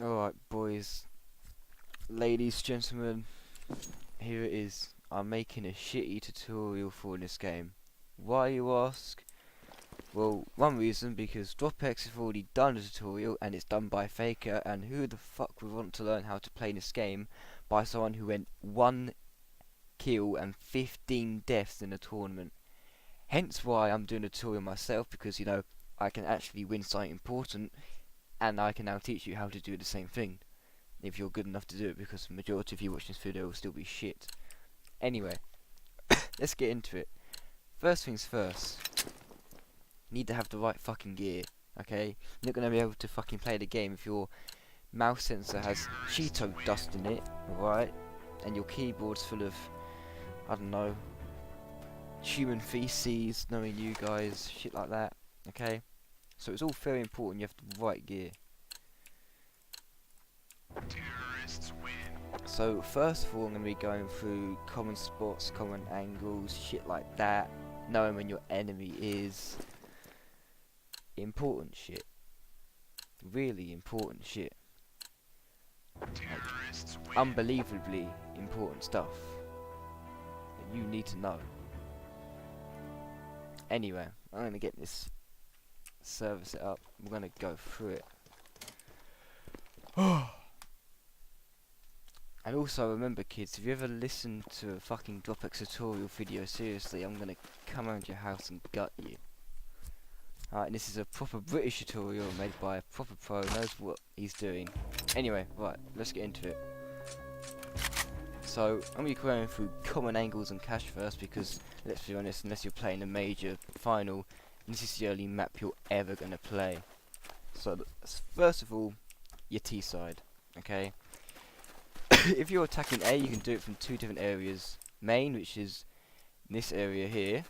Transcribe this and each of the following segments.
Alright, boys, ladies, gentlemen, here it is. I'm making a shitty tutorial for this game. Why, you ask? Well, one reason, because DropX have already done a tutorial and it's done by Faker, and who the fuck would want to learn how to play this game by someone who went 1 kill and 15 deaths in a tournament? Hence why I'm doing a tutorial myself, because, you know, I can actually win something important, and I can now teach you how to do the same thing. If you're good enough to do it, because the majority of you watching this video will still be shit. Anyway, let's get into it. First things first, need to have the right fucking gear, okay? You're not going to be able to fucking play the game if your mouse sensor has Cheeto dust in it, alright? And your keyboard's full of, I don't know, human feces, knowing you guys, shit like that, okay? So it's all very important you have the right gear. Terrorists win. So first of all, I'm going to be going through common spots, common angles, shit like that, knowing when your enemy is. Important shit. Really important shit. Terrorists win. Unbelievably important stuff that you need to know. Anyway, I'm going to get this server set up. We're going to go through it. And also remember, kids, if you ever listen to a fucking DropX tutorial video seriously, I'm gonna come around your house and gut you. Alright, this is a proper British tutorial made by a proper pro, knows what he's doing. Anyway, right, let's get into it. So, I'm gonna be going through common angles and cash first, because, let's be honest, unless you're playing a major final, this is the only map you're ever gonna play. So, first of all, your T side, okay? If you're attacking A, you can do it from two different areas. Main, which is this area here,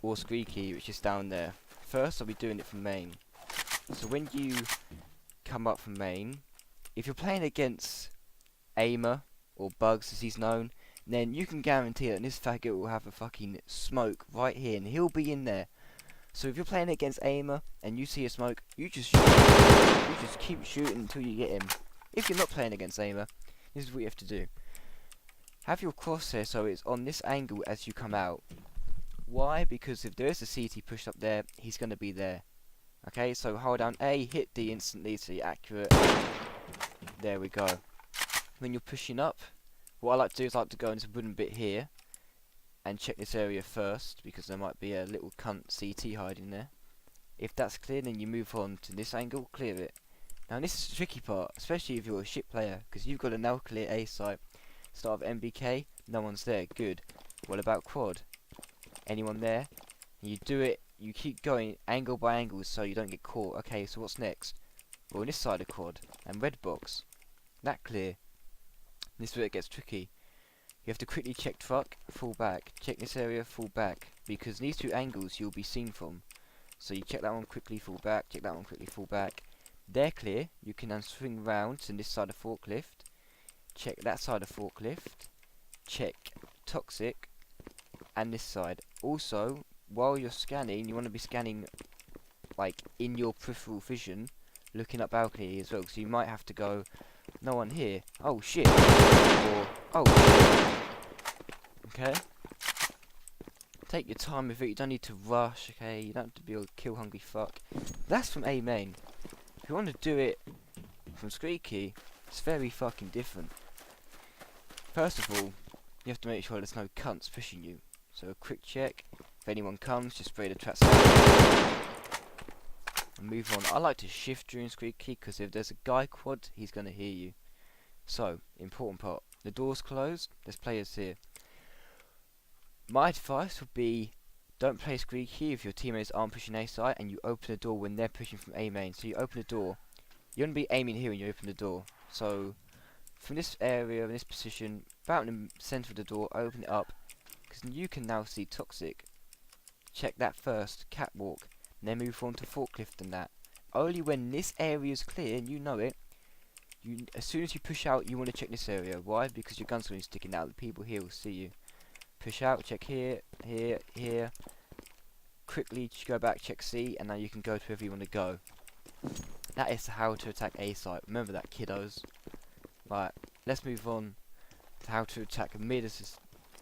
or Squeaky, which is down there. First, I'll be doing it from main. So when you come up from main, if you're playing against Aimer, or Bugs as he's known, then you can guarantee that this faggot will have a fucking smoke right here, and he'll be in there. So if you're playing against Aimer, and you see a smoke, you just shoot. You just keep shooting until you get him. If you're not playing against Aimer, this is what you have to do. Have your crosshair so it's on this angle as you come out. Why? Because if there is a CT pushed up there, he's going to be there. Okay, so hold down A, hit D instantly so you're accurate. There we go. When you're pushing up, what I like to do is I like to go into the wooden bit here and check this area first, because there might be a little cunt CT hiding there. If that's clear, then you move on to this angle, clear it. Now this is the tricky part, especially if you're a shit player, because you've got to now clear A site. Start with MBK, no one's there, good. What about quad? Anyone there? You do it, you keep going angle by angle so you don't get caught. Okay, so what's next? Well, on this side of quad, and red box. That clear. This is where it gets tricky. You have to quickly check truck, fall back. Check this area, fall back. Because these two angles you'll be seen from. So you check that one quickly, fall back, check that one quickly, fall back. They're clear, you can then swing round to this side of forklift, check that side of forklift, check toxic, and this side. Also, while you're scanning, you want to be scanning like in your peripheral vision, looking up balcony as well, so you might have to go, no one here, oh shit, or oh shit. Okay? Take your time with it, you don't need to rush, okay, you don't have to be a kill hungry fuck. That's from A main. If you want to do it from Squeaky, it's very fucking different. First of all, you have to make sure there's no cunts pushing you. So a quick check. If anyone comes, just spray the traps out and move on. I like to shift during Squeaky, because if there's a guy quad, he's going to hear you. So, important part. The door's closed, there's players here. My advice would be, don't play Squeaky if your teammates aren't pushing A side and you open the door when they're pushing from A main. So you open the door. You want to be aiming here when you open the door. So from this area, in this position, about in the centre of the door, open it up. Because you can now see toxic. Check that first, catwalk. And then move on to forklift and that. Only when this area is clear and you know it, as soon as you push out, you want to check this area. Why? Because your gun's going to be sticking out. The people here will see you. Push out, check here, here, here. Quickly go back, check C, and now you can go to wherever you want to go. That is how to attack A site. Remember that, kiddos. Right, let's move on to how to attack mid as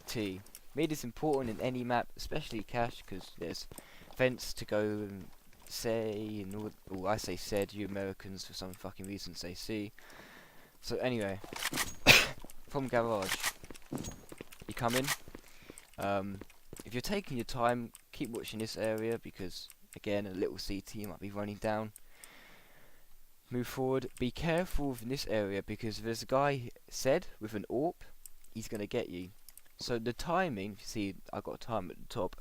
T. Mid is important in any map, especially cache, because there's fence to go and say, and all, I say said, you Americans for some fucking reason say C. So anyway, from garage, you come in. If you're taking your time, keep watching this area because, again, a little CT might be running down. Move forward. Be careful in this area because if there's a guy said with an AWP, he's gonna get you. So the timing, you see, I got a time at the top.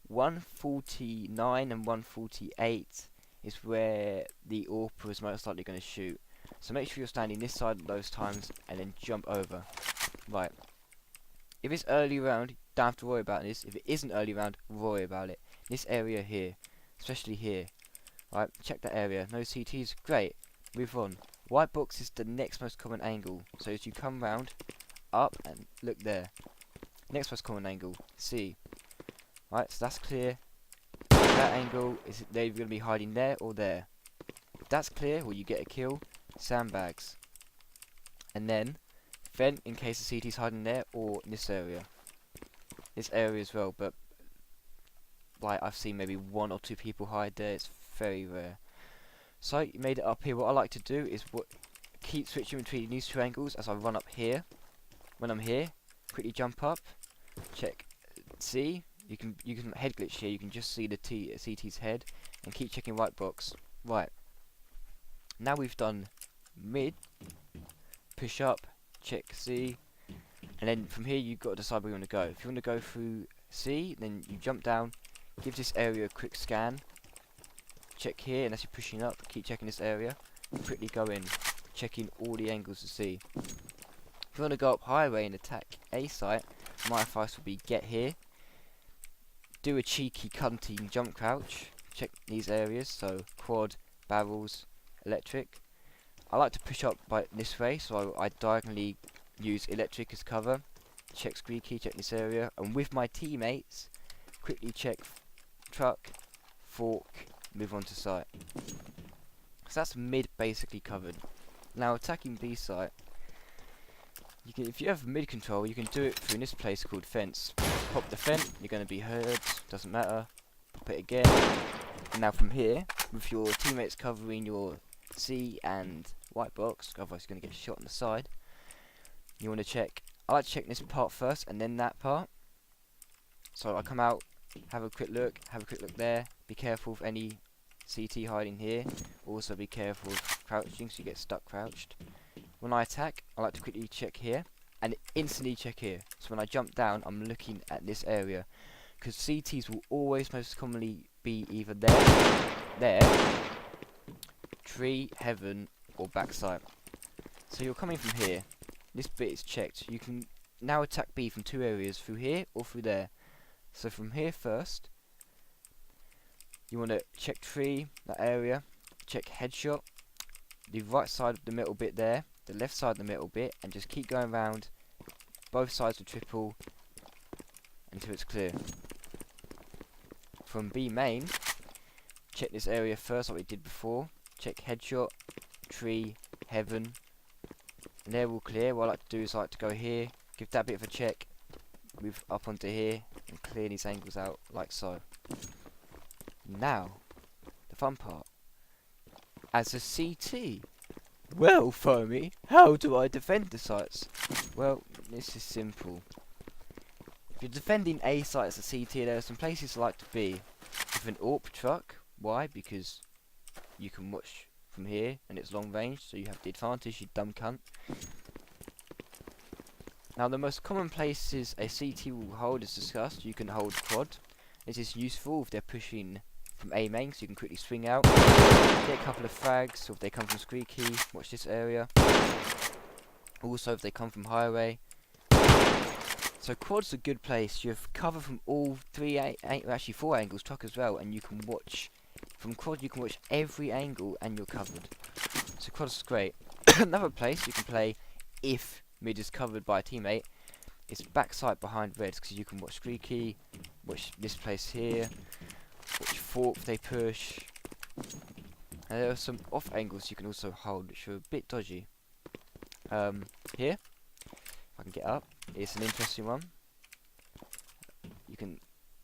149 and 148 is where the AWP is most likely going to shoot. So make sure you're standing this side at those times and then jump over. Right. If it's early round, don't have to worry about this. If it isn't early round, worry about it. This area here, especially here. Right, check that area. No CTs, great. Move on. White box is the next most common angle. So as you come round, up and look there. Next most common angle, C. Right, so that's clear. That angle is they're going to be hiding there or there. If that's clear, or you get a kill, sandbags. And then vent in case the CT's hiding there or in this area. This area as well, but like I've seen maybe 1 or 2 people hide there. It's very rare. So you made it up here. What I like to do is keep switching between these 2 angles as I run up here. When I'm here, quickly jump up, check C. You can head glitch here. You can just see the CT's head, and keep checking white box. Right. Now we've done mid, push up, check C, and then from here you've got to decide where you want to go. If you want to go through C, then you jump down, give this area a quick scan, check here, and as you're pushing up, keep checking this area, quickly go in, checking all the angles to see. If you want to go up highway and attack A site, my advice would be get here, do a cheeky cunty jump crouch, check these areas, so quad, barrels, electric. I like to push up by this way, so I diagonally use electric as cover, check squeaky, check this area, and with my teammates, quickly check truck, fork, move on to site. So that's mid basically covered. Now attacking B site, you can, if you have mid control, you can do it through this place called fence. Pop the fence, you're going to be heard, doesn't matter. Pop it again. And now from here, with your teammates covering your C and white box, otherwise you're going to get shot on the side. You want to check. I like to check this part first and then that part. So I come out, have a quick look there. Be careful of any CT hiding here. Also be careful of crouching so you get stuck crouched. When I attack, I like to quickly check here and instantly check here. So when I jump down, I'm looking at this area because CTs will always most commonly be either there, tree, heaven, or backside. So you're coming from here. This bit is checked. You can now attack B from 2 areas, through here or through there. So from here first, you want to check tree, that area, check headshot, the right side of the middle bit there, the left side of the middle bit, and just keep going around both sides of triple until it's clear. From B main, check this area first like we did before, check headshot, tree, heaven, and they're all clear. What I like to do is I like to go here, give that bit of a check, move up onto here, and clear these angles out like so. Now, the fun part. As a CT, well, Foamy, how do I defend the sites? Well, this is simple. If you're defending A site as a CT, there are some places I like to be. With an AWP truck, why? Because you can watch from here and it's long range, so you have the advantage, you dumb cunt. Now the most common places a CT will hold is discussed. You can hold quad. This is useful if they're pushing from A main, so you can quickly swing out, get a couple of frags, or if they come from squeaky, watch this area. Also if they come from highway. So quad's a good place. You have cover from all 4 angles, truck as well, and you can watch from quad. You can watch every angle, and you're covered. So quad's great. Another place you can play if mid is covered by a teammate is backside behind reds, because you can watch squeaky, watch this place here, watch fork if they push. And there are some off angles you can also hold, which are a bit dodgy. Here, if I can get up, it's an interesting one. You can,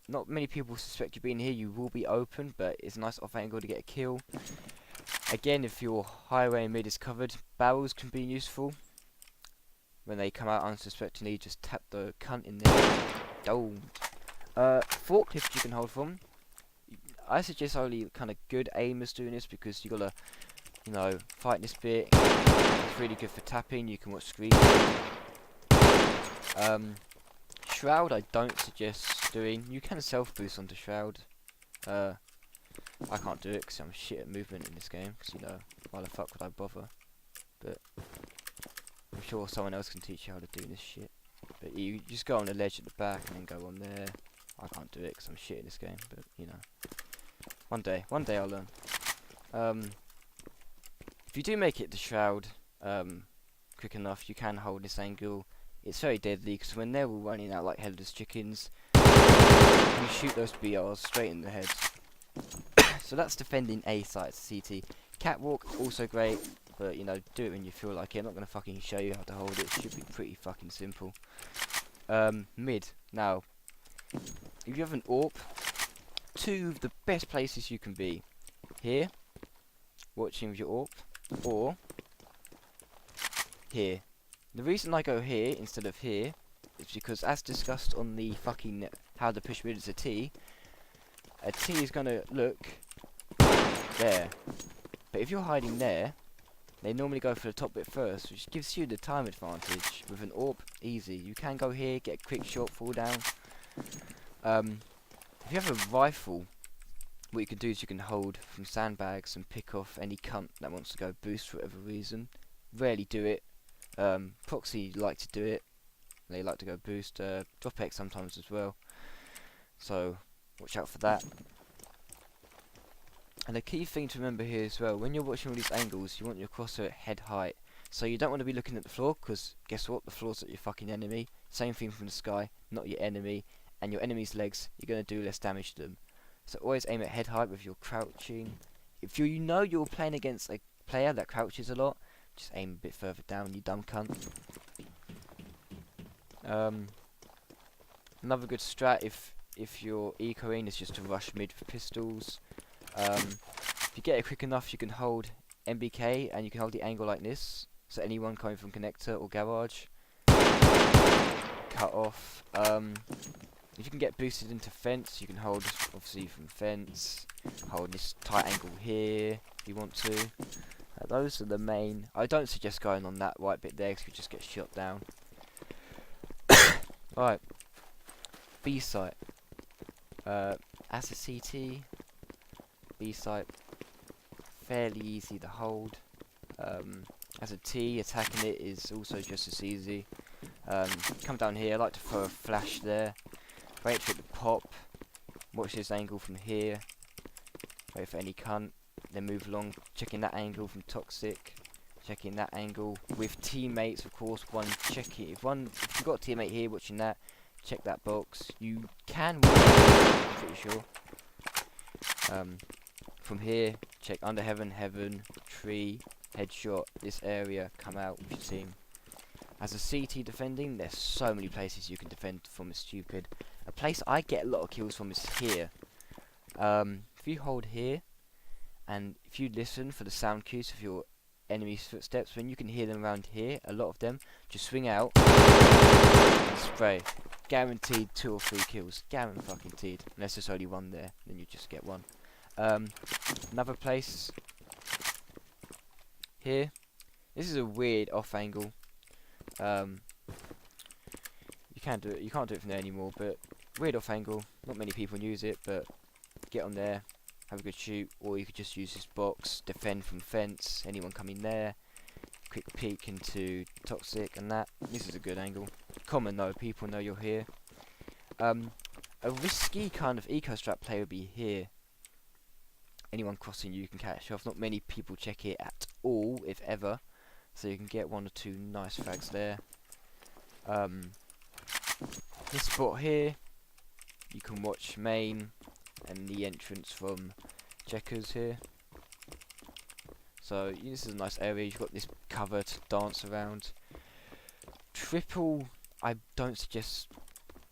not many people suspect you being here. You will be open, but it's a nice off angle to get a kill. Again, if your highway and mid is covered, barrels can be useful. When they come out unsuspectingly, just tap the cunt in there. Don't. Forklift you can hold from. I suggest only kind of good aimers doing this because you gotta, you know, fight this bit. It's really good for tapping. You can watch screens. Shroud I don't suggest doing. You can self boost onto Shroud. I can't do it because I'm shit at movement in this game. Because, you know, why the fuck would I bother? But I'm sure someone else can teach you how to do this shit. But you just go on the ledge at the back and then go on there. I can't do it because I'm shit in this game. But, you know, one day I'll learn. If you do make it to Shroud quick enough, you can hold this angle. It's very deadly because when they're all running out like headless chickens, you shoot those BRs straight in the head. So that's defending A site CT. Catwalk also great, but you know, do it when you feel like it. I'm not gonna fucking show you how to hold it. It should be pretty fucking simple. Mid. Now, if you have an AWP, two of the best places you can be: here, watching with your AWP, or here. The reason I go here instead of here is because, as discussed on the fucking how to push mid as a T is gonna look there. But if you're hiding there, they normally go for the top bit first, which gives you the time advantage. With an AWP, easy. You can go here, get a quick shot, fall down. If you have a rifle, what you can do is you can hold from sandbags and pick off any cunt that wants to go boost for whatever reason. Rarely do it. Proxy like to do it. They like to go boost. Drop X sometimes as well. So watch out for that. And a key thing to remember here as well, when you're watching all these angles, you want your crosshair at head height. So you don't want to be looking at the floor, because guess what? The floor's at your fucking enemy. Same thing from the sky, not your enemy. And your enemy's legs, you're going to do less damage to them. So always aim at head height with your crouching. If you know you're playing against a player that crouches a lot, just aim a bit further down, you dumb cunt. Another good strat if you're ecoing is just to rush mid for pistols. If you get it quick enough, you can hold MBK and you can hold the angle like this. So anyone coming from connector or garage, cut off. If you can get boosted into fence, you can hold obviously from fence. Hold this tight angle here if you want to. Those are the main. I don't suggest going on that white bit there because you just get shot down. Right, B site. As a CT, B site fairly easy to hold. As a T, attacking it is also just as easy. Come down here. I like to throw a flash there. Wait for it to pop. Watch this angle from here. Wait for any cunt. Then move along, checking that angle from toxic, checking that angle with teammates, of course. Check it. If you've got a teammate here watching that, check that box. You can win, I'm pretty sure. From here, check under heaven, tree, headshot, this area, come out with your team. As a CT defending, there's so many places you can defend from. It's stupid. A place I get a lot of kills from is here. If you hold here, and if you listen for the sound cues of your enemy's footsteps, when you can hear them around here, a lot of them, just swing out and spray. Guaranteed 2 or 3 kills. Guaranteed. Unless there's only one there, then you just get one. Another place here. This is a weird off angle. You can't do it. You can't do it from there anymore. But weird off angle. Not many people use it, but get on there. Have a good shoot, or you could just use this box, defend from fence, anyone coming there, quick peek into toxic and that. This is a good angle. Common though, people know you're here. A risky kind of eco strat play would be here. Anyone crossing you can catch off. Not many people check it at all, if ever. So you can get 1 or 2 nice frags there. This spot here, you can watch main and the entrance from checkers here. So this is a nice area. You've got this cover to dance around. Triple, I don't suggest.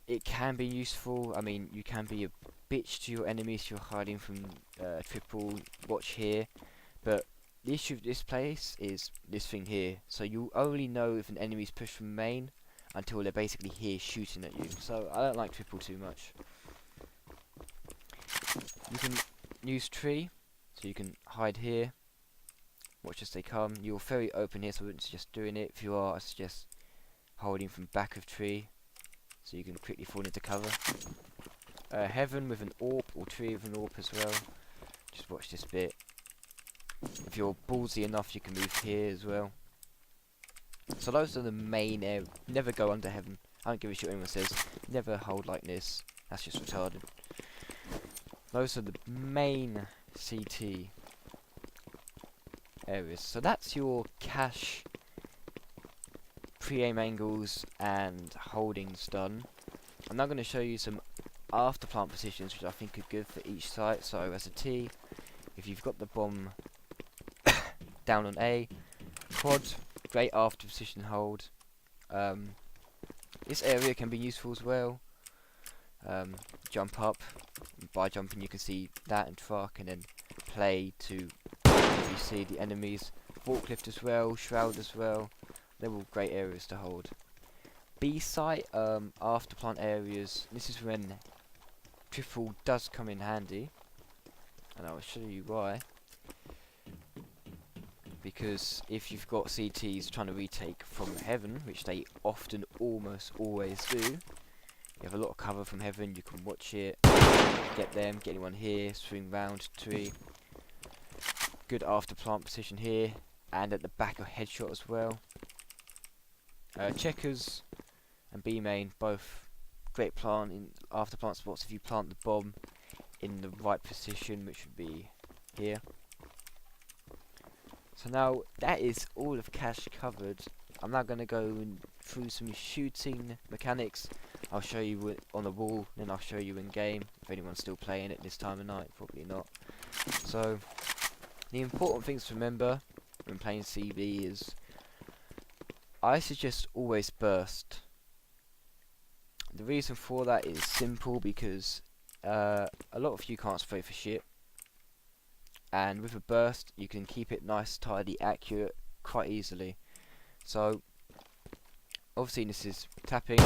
It can be useful. I mean, you can be a bitch to your enemies if you're hiding from triple. Watch here, but the issue with this place is this thing here. So you only know if an enemy's pushed from main until they're basically here shooting at you. So I don't like triple too much. You can use tree, so you can hide here. Watch as they come. You're very open here, so I wouldn't suggest doing it. If you are, I suggest holding from back of tree, so you can quickly fall into cover. Heaven with an AWP, or tree with an AWP as well. Just watch this bit. If you're ballsy enough, you can move here as well. So those are the main areas. Never go under heaven. I don't give a shit what anyone says. Never hold like this. That's just retarded. Those are the main CT areas. So that's your cache, pre-aim angles and holdings done. I'm now going to show you some after plant positions which I think are good for each site. So as a T, if you've got the bomb down on A, quad, great after position hold. This area can be useful as well. Jump up. By jumping you can see that and truck, and then play to you see the enemies. Forklift as well, shroud as well. They're all great areas to hold. B site, after plant areas. This is when triple does come in handy, and I'll show you why. Because if you've got CTs trying to retake from heaven, which they often almost always do, you have a lot of cover from heaven. You can watch it, get them, get anyone here, swing round tree. Good after plant position here, and at the back of headshot as well. Checkers and B main, both great plant in after plant spots if you plant the bomb in the right position, which would be here. So now that is all of cache covered. I'm now going to go through some shooting mechanics. I'll show you on the wall, then I'll show you in game. If anyone's still playing it this time of night, probably not. So the important things to remember when playing CB is I suggest always burst. The reason for that is simple, because a lot of you can't spray for shit, and with a burst you can keep it nice, tidy, accurate quite easily. So obviously this is tapping,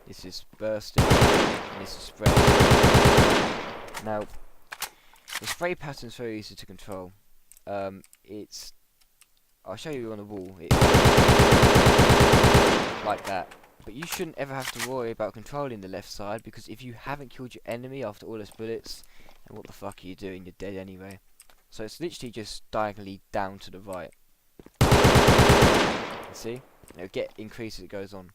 this is bursting, and this is spraying. Now the spray pattern is very easy to control. I'll show you on the wall. It's like that. But you shouldn't ever have to worry about controlling the left side, because if you haven't killed your enemy after all those bullets, then what the fuck are you doing? You're dead anyway. So it's literally just diagonally down to the right. You see? It'll get increased as it goes on.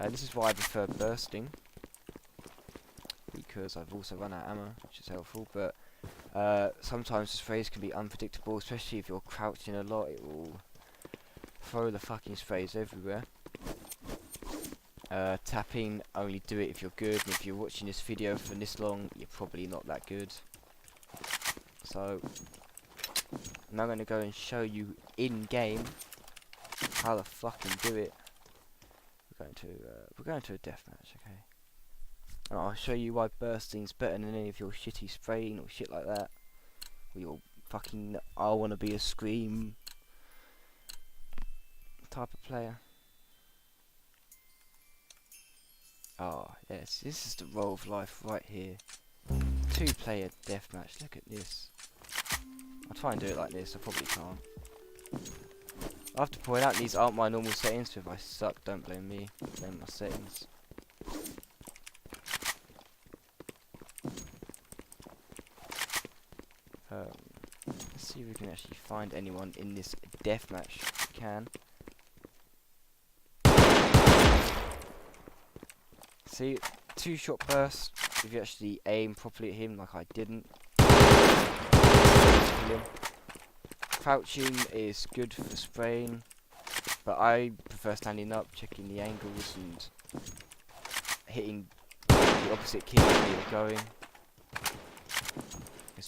This is why I prefer bursting, because I've also run out of ammo, which is helpful. But sometimes the sprays can be unpredictable, especially if you're crouching a lot. It will throw the fucking sprays everywhere. Tapping, only do it if you're good, and if you're watching this video for this long, you're probably not that good. So I'm now going to go and show you in game how to fucking do it. We're going to a deathmatch, okay? And I'll show you why bursting's better than any of your shitty spraying or shit like that. Or your fucking I wanna be a scream type of player. Oh yes, this is the role of life right here. 2-player deathmatch, look at this. I'll try and do it like this, I probably can't. I have to point out these aren't my normal settings, so if I suck, don't blame me, blame my settings. Let's see if we can actually find anyone in this deathmatch. We can. See, 2-shot burst, if you actually aim properly at him like I didn't. Crouching is good for spraying, but I prefer standing up, checking the angles and hitting the opposite key where you're going.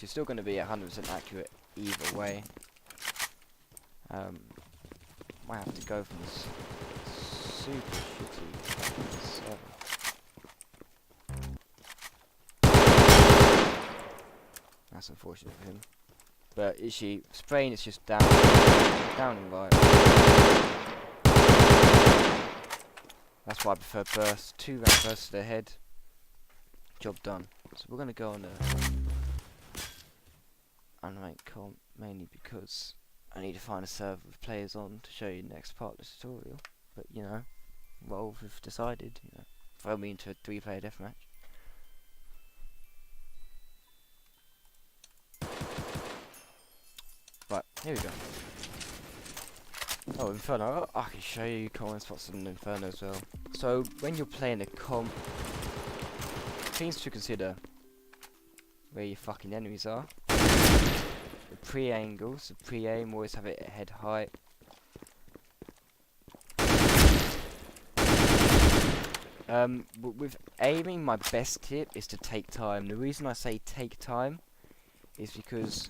you're still going to be 100% accurate either way. Might have to go from this super shitty 7. That's unfortunate for him. But Ishi, spraying is just down and right. That's why I prefer burst. 2 round bursts to the head. Job done. So we're gonna go on a unranked comp, mainly because I need to find a server with players on to show you next part of the tutorial. But you know, Valve have decided, you know, throw me into a 3-player deathmatch. Right, here we go. Oh, Inferno. I can show you common spots in Inferno as well. So, when you're playing a comp, things to consider: where your fucking enemies are, the pre-angles, the pre-aim, always have it at head height. With aiming, my best tip is to take time. The reason I say take time is because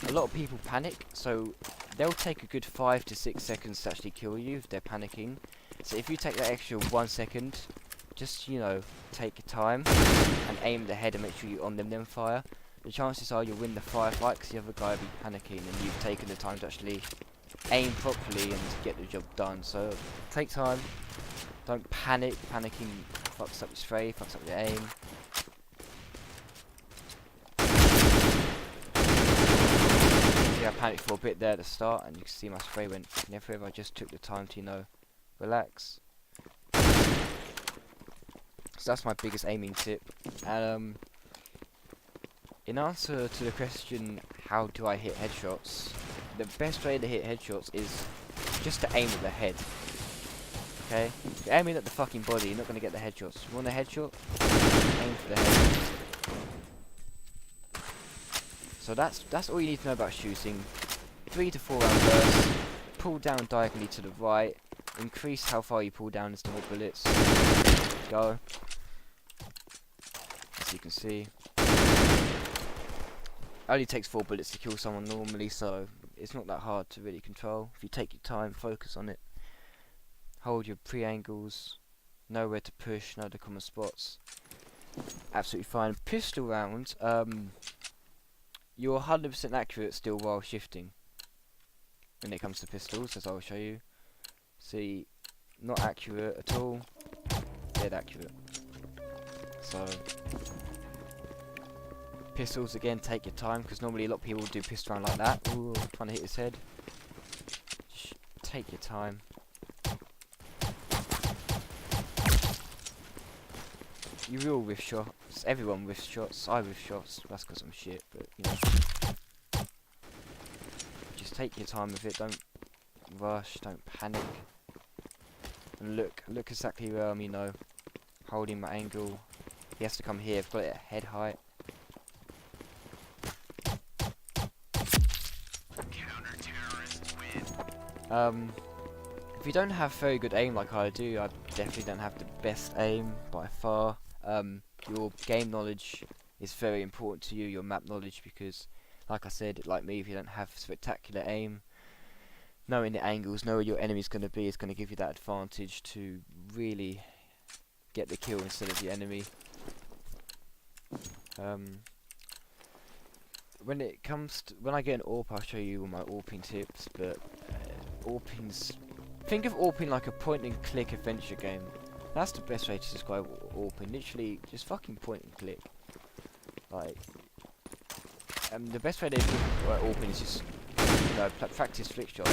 a lot of people panic, so they'll take a good 5 to 6 seconds to actually kill you if they're panicking. So if you take that extra 1 second, just, you know, take your time and aim the head and make sure you on them then fire. The chances are you'll win the firefight because the other guy will be panicking and you've taken the time to actually aim properly and get the job done. So take time, don't panic. Panicking fucks up your spray, fucks up your aim. Yeah, I panicked for a bit there at the start, and you can see my spray went fucking everywhere. I just took the time to, you know, relax. So that's my biggest aiming tip. And in answer to the question, how do I hit headshots? The best way to hit headshots is just to aim at the head. Okay? If you're aiming at the fucking body, you're not going to get the headshots. You want a headshot? Aim for the head. So that's all you need to know about shooting. 3 to 4 round bursts. Pull down diagonally to the right. Increase how far you pull down as to more bullets. Go. As you can see. It only takes 4 bullets to kill someone normally, so it's not that hard to really control. If you take your time, focus on it. Hold your pre-angles. Know where to push, know the common spots. Absolutely fine. Pistol rounds, you're 100% accurate still while shifting. When it comes to pistols, as I'll show you. See, not accurate at all. Dead accurate. So, pistols again, take your time, because normally a lot of people do pistol round like that. Ooh, trying to hit his head. Just take your time. You will whiff shots. Everyone whiffs shots. I whiff shots. That's because I'm shit, but you know. Just take your time with it. Don't rush. Don't panic. And look exactly where I'm, you know, holding my angle. He has to come here. I've got it at head height. If you don't have very good aim like I do, I definitely don't have the best aim by far. Your game knowledge is very important to you, your map knowledge, because like I said, like me, if you don't have spectacular aim, knowing the angles, knowing where your enemy's going to be is going to give you that advantage to really get the kill instead of the enemy. When it comes to, when I get an AWP, I'll show you all my AWPing tips, but AWPing's, think of AWPing like a point and click adventure game. That's the best way to describe AWPing. Literally, just fucking point and click. Like, the best way to do AWPing is just, you know, practice flick shots.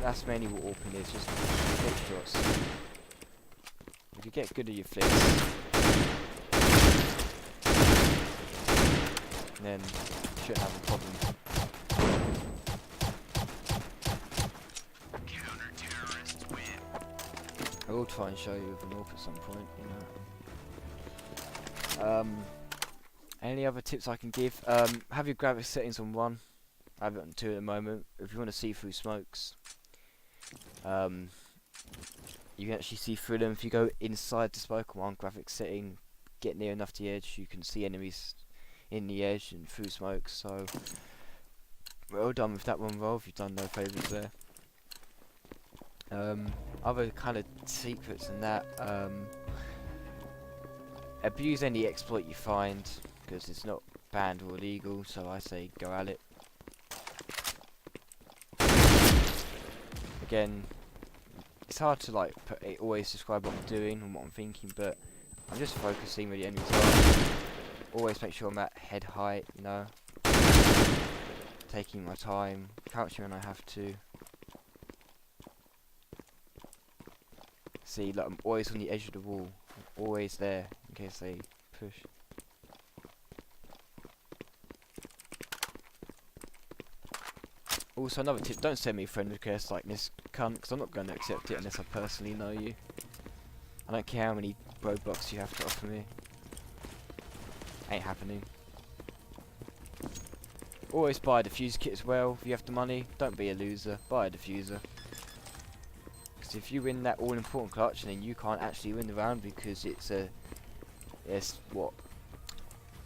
That's mainly what AWPing is, just flick shots. If you get good at your flicks, then you shouldn't have a problem. I will try and show you with an AWP at some point, you know. Any other tips I can give? Have your graphics settings on 1. I have it on 2 at the moment. If you want to see through smokes, you can actually see through them. If you go inside the smoke on 1 graphics setting, get near enough to the edge, you can see enemies in the edge and through smoke. So well done with that one, Rolf. You've done no favours there. Other kind of secrets and that. Abuse any exploit you find, because it's not banned or illegal. So I say go at it. Again, it's hard to like always describe what I'm doing and what I'm thinking, but I'm just focusing really any time. Always make sure I'm at head height, you know. Taking my time, crouching when I have to. See, like I'm always on the edge of the wall, I'm always there in case they push. Also, another tip: don't send me friend requests like this cunt, because I'm not going to accept it unless I personally know you. I don't care how many roadblocks you have to offer me. Ain't happening. Always buy a diffuser kit as well. If you have the money, don't be a loser. Buy a diffuser. Because if you win that all-important clutch, then you can't actually win the round because it's what,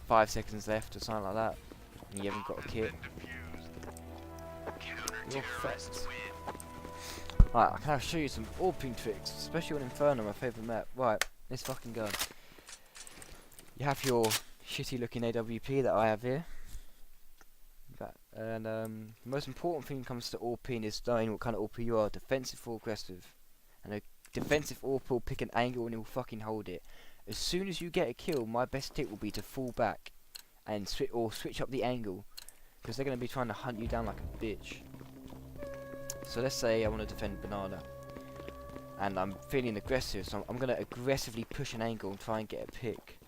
5 seconds left or something like that, and you haven't got a kit. You're fucked. Right, can I show you some AWPing tricks, especially on Inferno, my favourite map. Right, let's fucking go. You have your shitty looking AWP that I have here. And the most important thing when it comes to AWPing is knowing what kind of AWP you are, defensive or aggressive. And a defensive AWP will pick an angle and it will fucking hold it. As soon as you get a kill, my best tip will be to fall back and switch up the angle, because they're going to be trying to hunt you down like a bitch. So let's say I want to defend banana, and I'm feeling aggressive, so I'm going to aggressively push an angle and try and get a pick.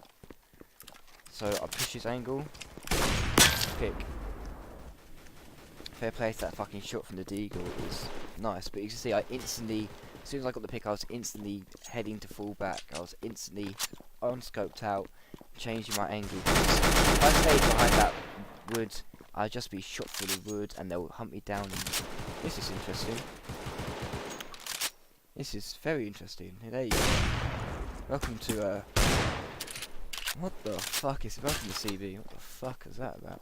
So I push his angle, pick. Fair play to that fucking shot from the deagle, it was nice, but you can see I instantly, as soon as I got the pick, I was instantly heading to fall back. I was instantly unscoped out, changing my angle. If I stayed behind that wood, I'd just be shot through the wood and they'll hunt me down. And this is interesting. This is very interesting. There you go. Welcome to what the fuck is welcome to CB? What the fuck is that about?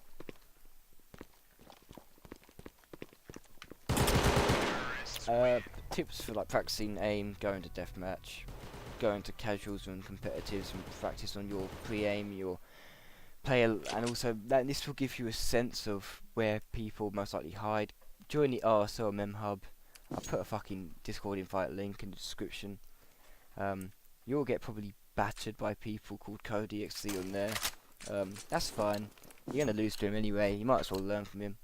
Tips for like practicing aim, going to deathmatch, going to casuals and competitives, and practice on your pre-aim, your player, and also this will give you a sense of where people most likely hide. Join the RSL Mem Hub. I'll put a fucking Discord invite link in the description. You'll get probably battered by people called Cody XC on there. That's fine. You're gonna lose to him anyway. You might as well learn from him.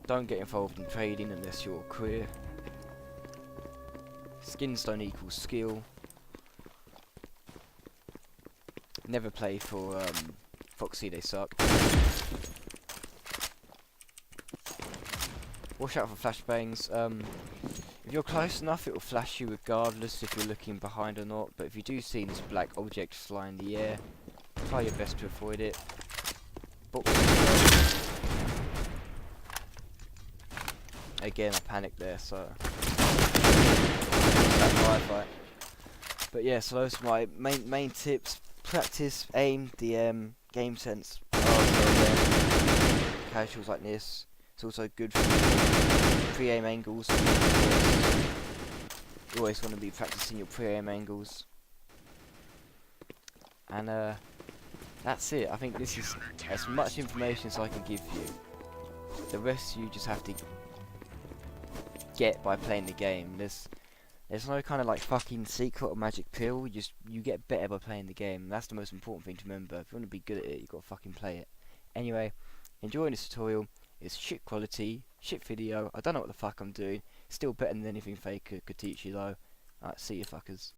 Don't get involved in trading unless you're a career. Skins don't equal skill. Never play for Foxy, they suck. Watch out for flashbangs. If you're close enough, it will flash you regardless if you're looking behind or not. But if you do see this black object fly in the air, try your best to avoid it. Again, I panicked there, so that firefight. But yeah, so those are my main tips: practice, aim, DM, game sense. Casuals like this. It's also good for pre-aim angles. You always want to be practicing your pre-aim angles. And that's it. I think this is as much information as I can give you. The rest you just have to get by playing the game. There's no kind of like fucking secret or magic pill. You get better by playing the game. That's the most important thing to remember. If you want to be good at it, you got to fucking play it. Anyway, enjoying this tutorial. It's shit quality, shit video. I don't know what the fuck I'm doing. Still better than anything Faker could teach you though. Alright, see you fuckers.